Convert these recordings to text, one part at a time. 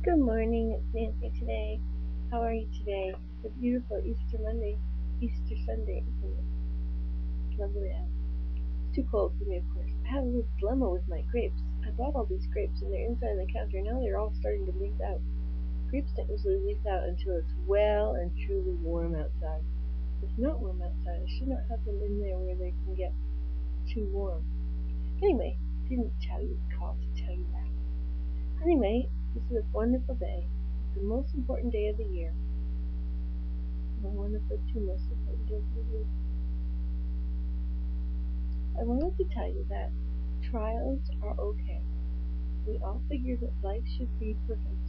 Good morning, it's Nancy today. How are you today? It's a beautiful Easter Monday, Easter Sunday, isn't it? Lovely out. It's too cold for me, of course. I have a little dilemma with my grapes. I bought all these grapes and they're inside the counter. Now they're all starting to leaf out. Grapes don't usually leaf out until it's well and truly warm outside. If it's not warm outside, I should not have them in there where they can get too warm. Anyway, didn't call to tell you that. Anyway, this is a wonderful day. It's the most important day of the year. One of the two most important days of the year. I wanted to tell you that trials are okay. We all figure that life should be perfect,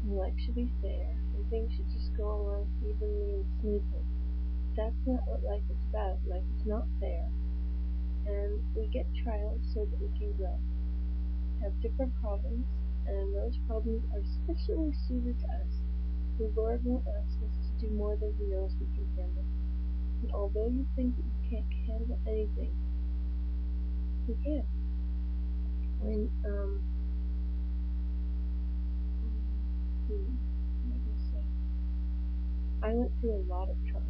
and life should be fair, and things should just go along evenly and smoothly. That's not what life is about. Life is not fair, and we get trials so that we can grow. We have different problems, and those problems are specially suited to us. The Lord won't ask us to do more than He knows we can handle. And although you think that you can't handle anything, you can. When I went through a lot of trouble,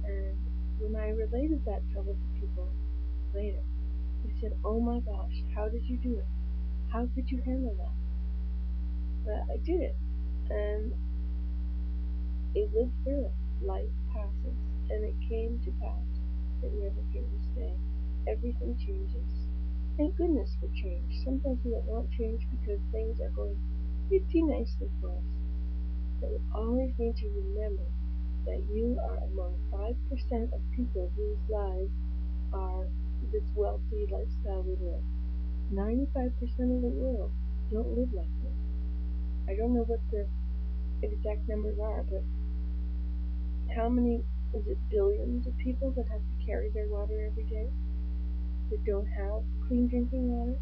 and when I related that trouble to people later, they said, "Oh my gosh, how did you do it? How could you handle that?" But I did it, and I lived through it. Life passes, and it came to pass. It never came to stay. Everything changes. Thank goodness for change. Sometimes we don't want change because things are going pretty nicely for us. But you always need to remember that you are among 5% of people whose lives are this wealthy lifestyle we live. 95% of the world don't live like this. I don't know what the exact numbers are, but how many, is it billions of people that have to carry their water every day, that don't have clean drinking water,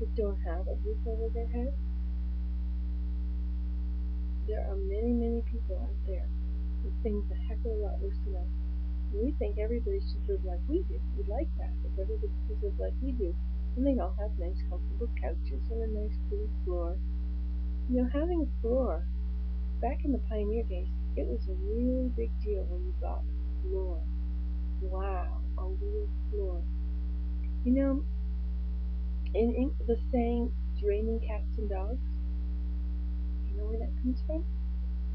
that don't have a roof over their head? There are many, many people out there with things a heck of a lot worse than us. And we think everybody should live like we do. We like that, if everybody should live like we do. And they all have nice, comfortable couches and a nice, cool floor. You know, having a floor, back in the pioneer days, it was a really big deal when you got a floor. Wow, a real floor. You know, in the saying, it's raining cats and dogs, you know where that comes from?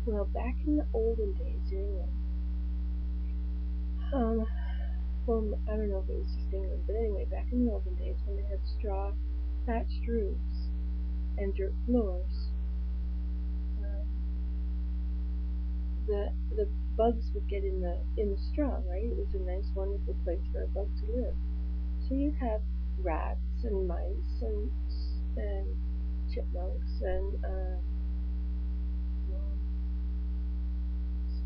Well, back in the olden days in England, well, I don't know if it was just England, but anyway, back in the olden days when they had straw thatched roofs and dirt floors, uh, the bugs would get in the straw, right? It was a nice, wonderful place for a bug to live. So you'd have rats and mice and chipmunks and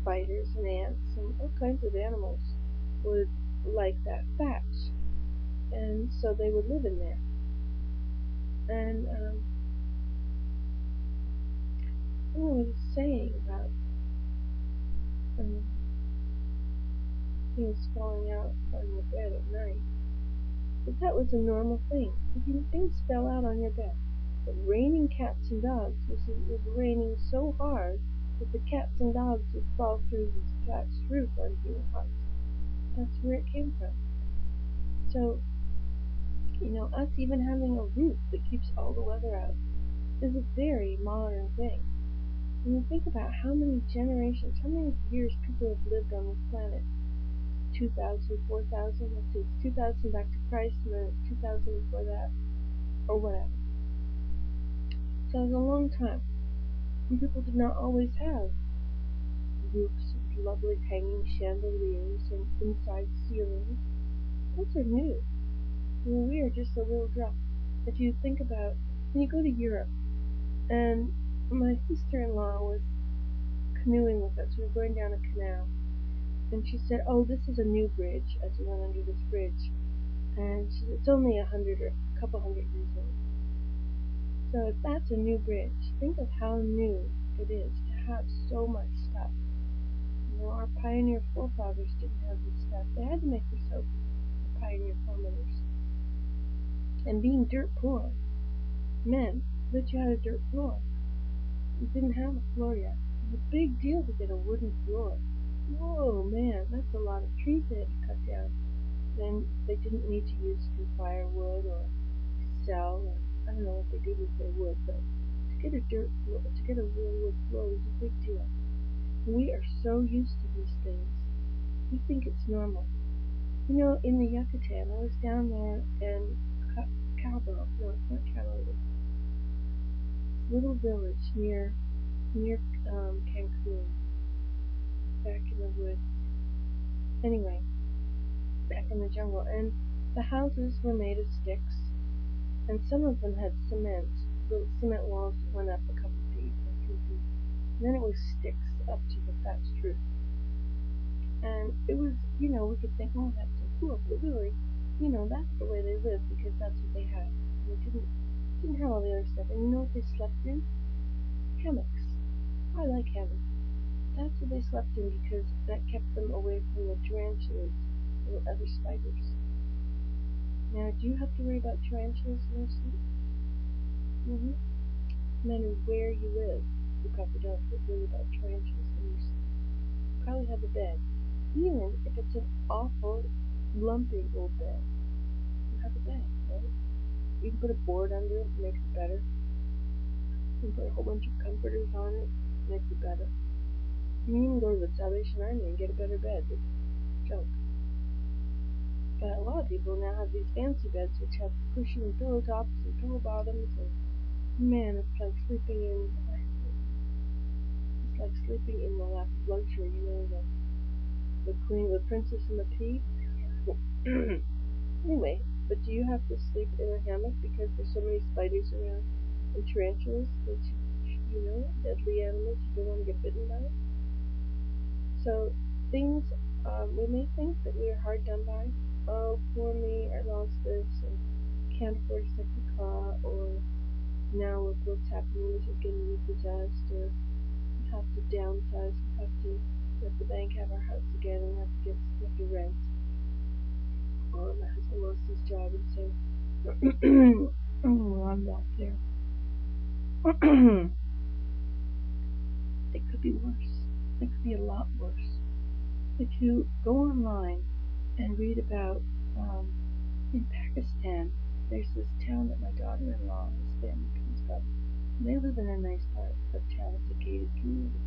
spiders and ants and all kinds of animals would like that thatch, and so they would live in there. And I was saying about um, things falling out on your bed at night. But that was a normal thing. Things fell out on your bed. But raining cats and dogs was raining so hard that the cats and dogs would fall through the thatched roof onto your house. That's where it came from. So, you know, us even having a roof that keeps all the weather out is a very modern thing. When you think about how many generations, how many years people have lived on this planet, 2,000, 4,000, let's see, it's 2,000 back to Christ, and then it's 2,000 before that, or whatever. So it was a long time. And people did not always have roofs with lovely hanging chandeliers and inside ceilings. Those are new. Well, we are just a little drop. If you think about when you go to Europe, and my sister-in-law was canoeing with us. We were going down a canal, and she said, "Oh, this is a new bridge." As we went under this bridge, and she said, "It's only 100 or a couple hundred years old." So if that's a new bridge, think of how new it is to have so much stuff. You know, our pioneer forefathers didn't have this stuff. They had to make the soap, the pioneer homeowners. And being dirt poor meant that you had a dirt floor. We didn't have a floor yet. It was a big deal to get a wooden floor. Whoa, man, that's a lot of trees they had to cut down. Then they didn't need to use for firewood or sell, or I don't know what they did with their wood, but to get a dirt floor, to get a real wood floor was a big deal. We are so used to these things. We think it's normal. You know, in the Yucatan, I was down there in Cabo. No, it's not Cabo. It's a little village near Cancun, back in the woods. Anyway, back in the jungle, and the houses were made of sticks, and some of them had cement, little cement walls that went up a couple feet or 3 feet. And then it was sticks up to the thatched roof. And it was, we could think, oh, that's so cool, but really, that's the way they lived because that's what they had. And they didn't have all the other stuff. And you know what they slept in? Hammocks. I like hammocks. That's what they slept in because that kept them away from the tarantulas or other spiders. Now, do you have to worry about tarantulas in your sleep? Mm-hmm. No matter where you live, you probably don't have to worry about tarantulas in your sleep. You probably have a bed. Even if it's an awful, lumpy old bed, you have a bed, right? You can put a board under it, it makes it better. You can put a whole bunch of comforters on it, makes it better. You can even go to the Salvation Army and get a better bed. It's junk. But a lot of people now have these fancy beds which have cushioned pillow tops and pillow bottoms, and man, it's like sleeping in the lap of luxury, the queen, the princess and the pea. Anyway, but do you have to sleep in a hammock because there's so many spiders around and tarantulas that deadly animals you don't want to get bitten by? So things, we may think that we are hard done by. Oh, poor me, I lost this, and can't afford a second car, or now look what's happening, this is getting repossessed, or we have to downsize, we have to let the bank have our house again, and we have to rent. Or my husband lost his job, and so we're on welfare. It could be worse. It could be a lot worse. If you go online and read about, in Pakistan, there's this town that my daughter-in-law and his family comes from. And they live in a nice part of town. It's a gated community.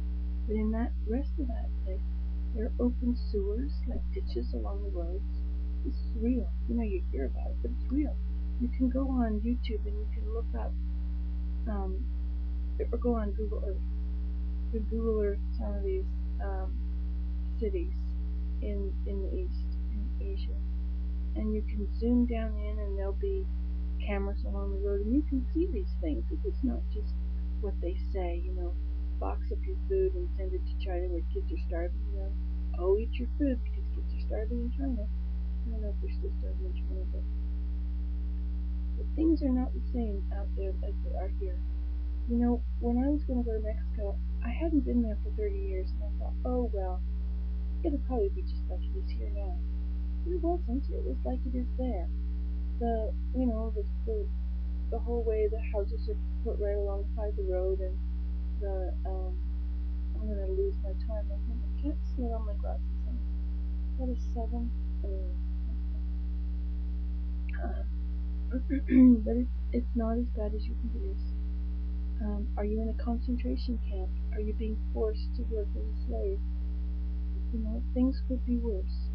But in that rest of that place, there are open sewers, like ditches along the roads. This is real. You hear about it, but it's real. You can go on YouTube and you can look up, or go on Google Earth. You can Google Earth some of these cities in the East, in Asia. And you can zoom down in and there'll be cameras along the road and you can see these things. This is not just what they say, box up your food and send it to China where kids are starving, Oh, eat your food because kids are starving in China. I don't know if they're still starving in China, but things are not the same out there as they are here. When I was going to go to Mexico, I hadn't been there for 30 years and I thought, oh well, it'll probably be just like it is here now. But it wasn't. It was like it is there. The whole way the houses are put right alongside the road, and I'm gonna lose my time. I think I can't see it on my glasses. That is 7. But it's not as bad as you think it is. Are you in a concentration camp? Are you being forced to work as a slave? Things could be worse.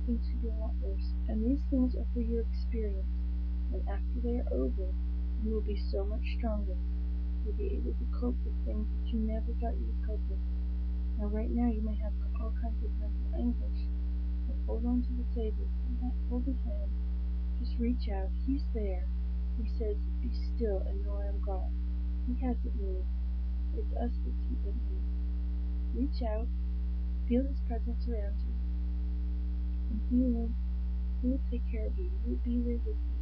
Things could be a lot worse. And these things are for your experience. And after they are over, you will be so much stronger. You'll be able to cope with things that you never thought you would cope with. Now, right now, you may have all kinds of mental anguish, but hold on to the Savior. Hold his hand. Just reach out. He's there. He says, be still and know I am God. He hasn't moved. It's us that's been moved. Reach out. Feel his presence around you. And he will take care of you. He will be there with you.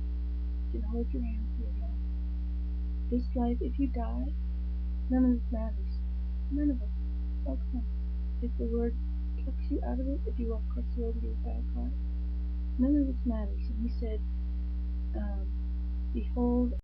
He can hold your hand through it all. This life, if you die, none of this matters. None of it. It's all gone. If the Lord plucks you out of it, if you walk across the road and get hit by a car, none of this matters. And he said, behold,